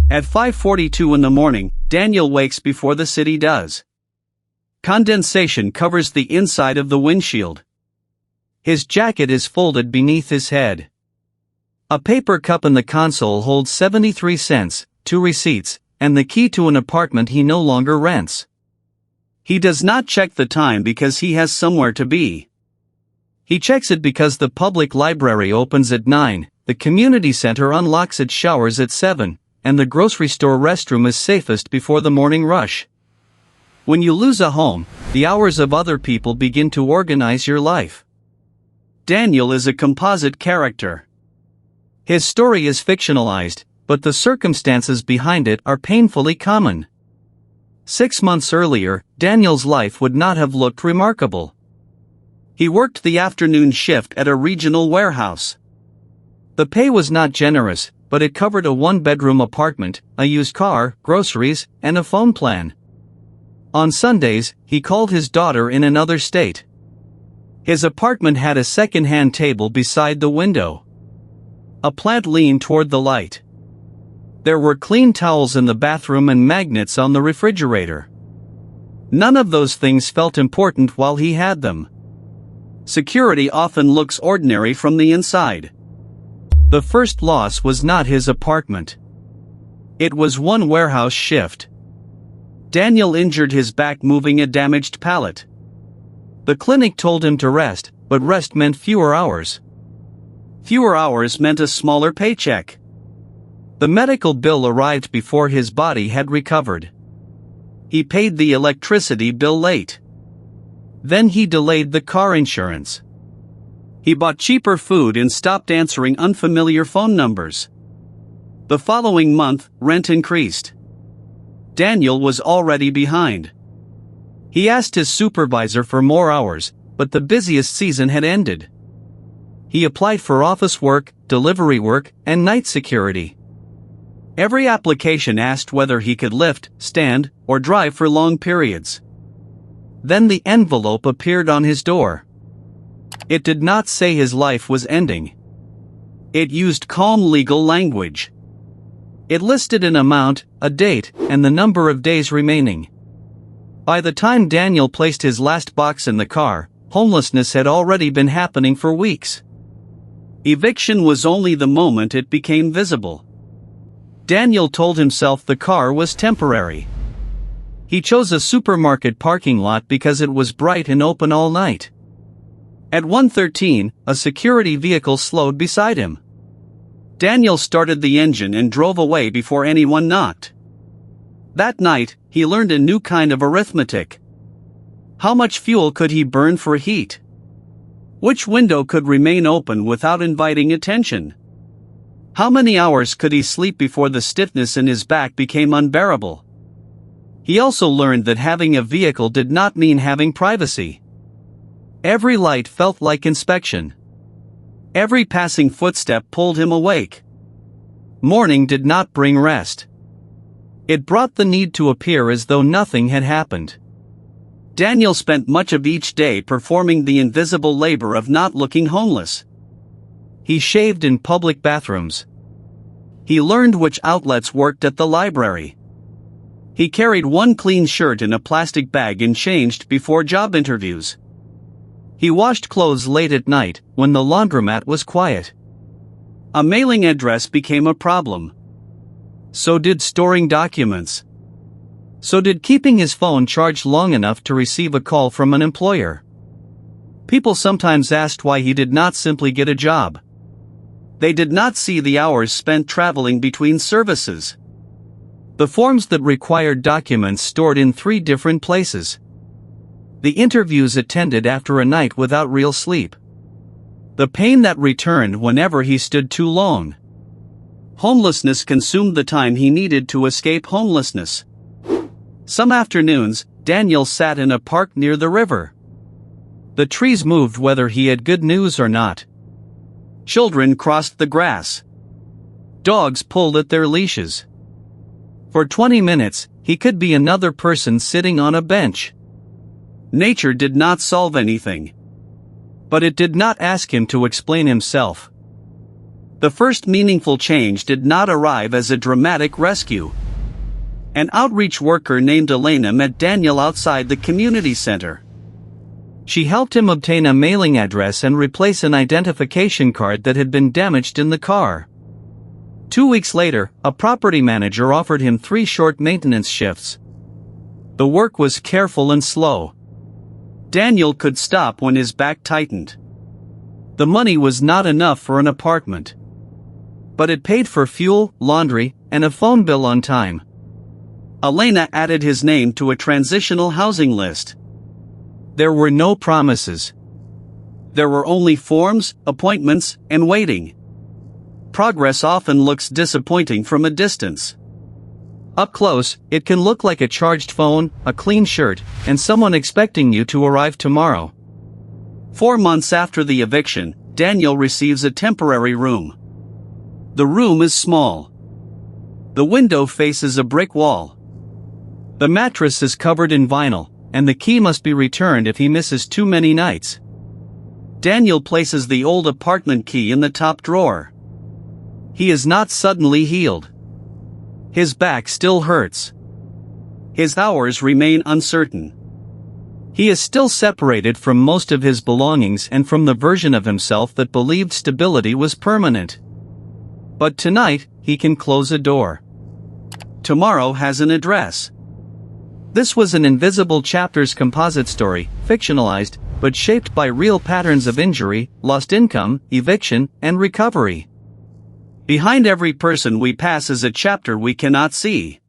At 5:42 in the morning, Daniel wakes before the city does. Condensation covers the inside of the windshield. His jacket is folded beneath his head. A paper cup in the console holds 73 cents, 2 receipts, and the key to an apartment he no longer rents. He does not check the time because he has somewhere to be. He checks it because the public library opens at 9, the community center unlocks its showers at 7, and the grocery store restroom is safest before the morning rush. When you lose a home, the hours of other people begin to organize your life. Daniel is a composite character. His story is fictionalized, but the circumstances behind it are painfully common. 6 months earlier, Daniel's life would not have looked remarkable. He worked the afternoon shift at a regional warehouse. The pay was not generous, but it covered a 1-bedroom apartment, a used car, groceries, and a phone plan. On Sundays, he called his daughter in another state. His apartment had a second-hand table beside the window. A plant leaned toward the light. There were clean towels in the bathroom and magnets on the refrigerator. None of those things felt important while he had them. Security often looks ordinary from the inside. The first loss was not his apartment. It was one warehouse shift. Daniel injured his back moving a damaged pallet. The clinic told him to rest, but rest meant fewer hours. Fewer hours meant a smaller paycheck. The medical bill arrived before his body had recovered. He paid the electricity bill late. Then he delayed the car insurance. He bought cheaper food and stopped answering unfamiliar phone numbers. The following month, rent increased. Daniel was already behind. He asked his supervisor for more hours, but the busiest season had ended. He applied for office work, delivery work, and night security. Every application asked whether he could lift, stand, or drive for long periods. Then the envelope appeared on his door. It did not say his life was ending. It used calm legal language. It listed an amount, a date, and the number of days remaining. By the time Daniel placed his last box in the car, homelessness had already been happening for weeks. Eviction was only the moment it became visible. Daniel told himself the car was temporary. He chose a supermarket parking lot because it was bright and open all night. At 1:13, a security vehicle slowed beside him. Daniel started the engine and drove away before anyone knocked. That night, he learned a new kind of arithmetic. How much fuel could he burn for heat? Which window could remain open without inviting attention? How many hours could he sleep before the stiffness in his back became unbearable? He also learned that having a vehicle did not mean having privacy. Every light felt like inspection. Every passing footstep pulled him awake. Morning did not bring rest. It brought the need to appear as though nothing had happened. Daniel spent much of each day performing the invisible labor of not looking homeless. He shaved in public bathrooms. He learned which outlets worked at the library. He carried one clean shirt in a plastic bag and changed before job interviews. He washed clothes late at night, when the laundromat was quiet. A mailing address became a problem. So did storing documents. So did keeping his phone charged long enough to receive a call from an employer. People sometimes asked why he did not simply get a job. They did not see the hours spent traveling between services. The forms that required documents stored in 3 different places. The interviews attended after a night without real sleep. The pain that returned whenever he stood too long. Homelessness consumed the time he needed to escape homelessness. Some afternoons, Daniel sat in a park near the river. The trees moved whether he had good news or not. Children crossed the grass. Dogs pulled at their leashes. For 20 minutes, he could be another person sitting on a bench. Nature did not solve anything. But it did not ask him to explain himself. The first meaningful change did not arrive as a dramatic rescue. An outreach worker named Elena met Daniel outside the community center. She helped him obtain a mailing address and replace an identification card that had been damaged in the car. 2 weeks later, a property manager offered him 3 short maintenance shifts. The work was careful and slow. Daniel could stop when his back tightened. The money was not enough for an apartment. But it paid for fuel, laundry, and a phone bill on time. Elena added his name to a transitional housing list. There were no promises. There were only forms, appointments, and waiting. Progress often looks disappointing from a distance. Up close, it can look like a charged phone, a clean shirt, and someone expecting you to arrive tomorrow. 4 months after the eviction, Daniel receives a temporary room. The room is small. The window faces a brick wall. The mattress is covered in vinyl, and the key must be returned if he misses too many nights. Daniel places the old apartment key in the top drawer. He is not suddenly healed. His back still hurts. His hours remain uncertain. He is still separated from most of his belongings and from the version of himself that believed stability was permanent. But tonight, he can close a door. Tomorrow has an address. This was an Invisible Chapters composite story, fictionalized, but shaped by real patterns of injury, lost income, eviction, and recovery. Behind every person we pass is a chapter we cannot see.